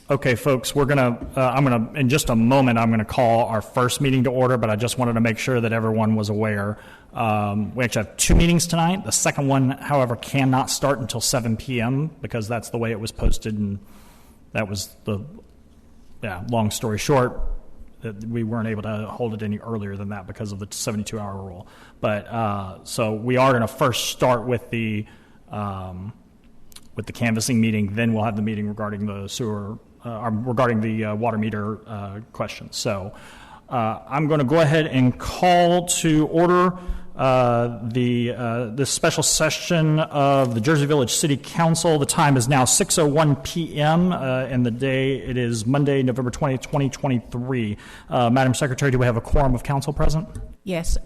Okay, folks, in just a moment, I'm going to call our first meeting to order, but I just wanted to make sure that everyone was aware. We actually have 2 meetings tonight. The second one, however, cannot start until 7 p.m. because that's the way it was posted, and that was long story short, that we weren't able to hold it any earlier than that because of the 72-hour rule. But so we are going to first start with the canvassing meeting, then we'll have the meeting regarding the sewer, regarding the water meter question. So I'm going to go ahead and call to order this special session of the Jersey Village City Council. The time is now 6:01 p.m. And the day it is Monday, November 20th, 2023. Madam Secretary, do we have a quorum of council present? Yes.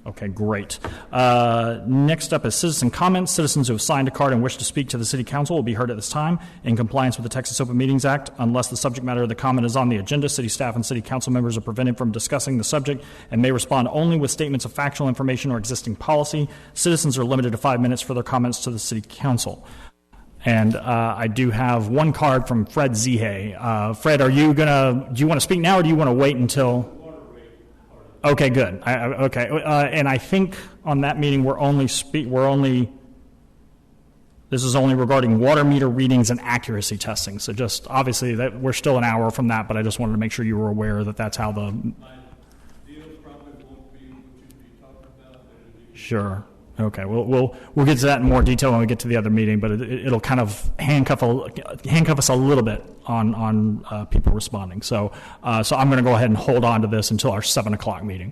Okay, great. Next up is citizen comments. Citizens who have signed a card and wish to speak to the City Council will be heard at this time in compliance with the Texas Open Meetings Act. Unless the subject matter of the comment is on the agenda, City staff and City Council members are prevented from discussing the subject and may respond only with statements of factual information or existing policy. Citizens are limited to 5 minutes for their comments to the City Council. And I do have one card from Fred Zehe. Fred, do you want to speak now or do you want to wait until... Okay, good. And I think on that meeting this is only regarding water meter readings and accuracy testing. So just obviously that we're still an hour from that, but I just wanted to make sure you were aware that that's how the. My deal probably won't be what you'd be talking about. Sure. Okay. We'll get to that in more detail when we get to the other meeting, but it'll kind of handcuff us a little bit on people responding. So I'm going to go ahead and hold on to this until our 7 o'clock meeting.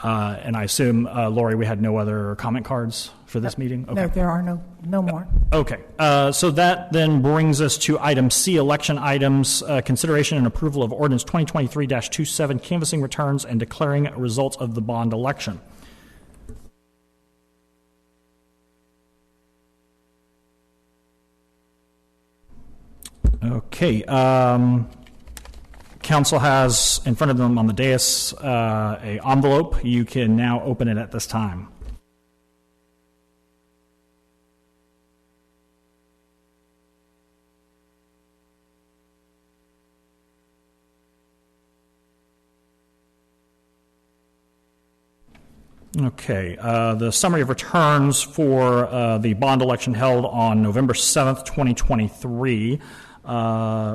And I assume, Lori, we had no other comment cards for this meeting? Okay. No, there are no more. Okay. So that then brings us to item C, election items, consideration and approval of ordinance 2023-27, canvassing returns and declaring results of the bond election. Okay. Council has in front of them on the dais a envelope. You can now open it at this time. Okay. The summary of returns for the bond election held on November 7th, 2023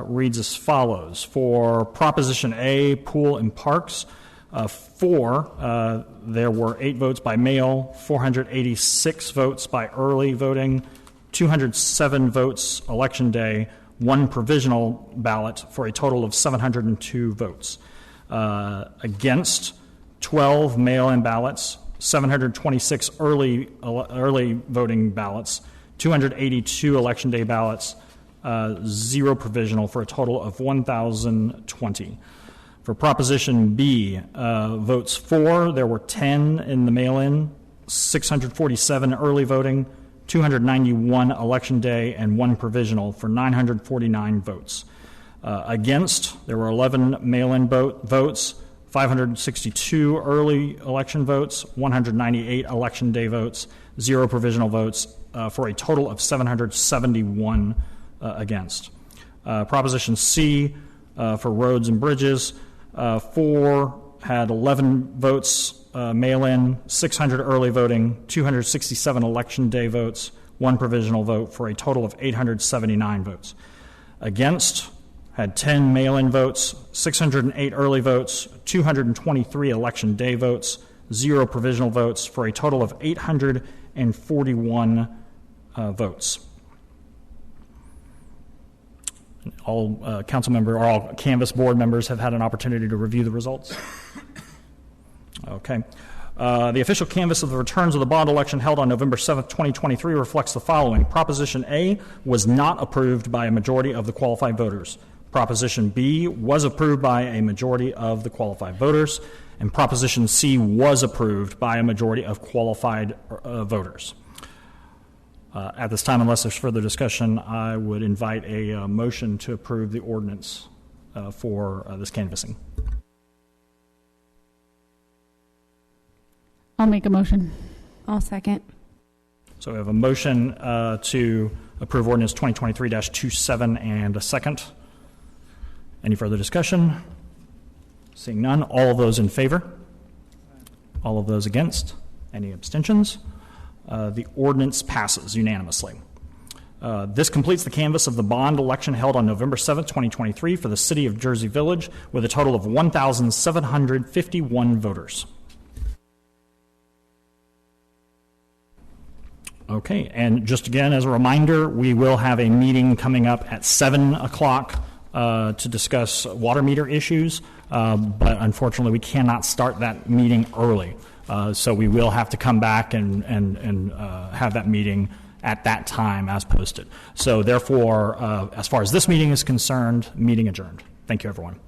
reads as follows. For Proposition A, Pool and Parks, there were 8 votes by mail, 486 votes by early voting, 207 votes election day, 1 provisional ballot for a total of 702 votes. Against, 12 mail-in ballots, 726 early voting ballots, 282 election day ballots, 0 provisional for a total of 1,020. For Proposition B, votes for, there were 10 in the mail-in, 647 early voting, 291 election day, and 1 provisional for 949 votes. Against, there were 11 mail-in votes, 562 early election votes, 198 election day votes, 0 provisional votes, for a total of 771 against. Proposition C, for roads and bridges, 4 had 11 votes mail-in, 600 early voting, 267 election day votes, 1 provisional vote for a total of 879 votes. Against had 10 mail-in votes, 608 early votes, 223 election day votes, 0 provisional votes for a total of 841 votes. All all Canvass board members have had an opportunity to review the results. Okay. The official canvass of the returns of the bond election held on November 7th, 2023 reflects the following. Proposition A was not approved by a majority of the qualified voters. Proposition B was approved by a majority of the qualified voters. And Proposition C was approved by a majority of qualified voters. At this time, unless there's further discussion, I would invite a motion to approve the ordinance for this canvassing. I'll make a motion. I'll second. So we have a motion to approve ordinance 2023-27 and a second. Any further discussion? Seeing none, all of those in favor? All of those against? Any abstentions? The ordinance passes unanimously. This completes the canvass of the bond election held on November 7th, 2023 for the City of Jersey Village with a total of 1,751 voters. Okay, and just again as a reminder, we will have a meeting coming up at 7 o'clock to discuss water meter issues, but unfortunately we cannot start that meeting early. So we will have to come back and have that meeting at that time as posted. So therefore, as far as this meeting is concerned, meeting adjourned. Thank you, everyone.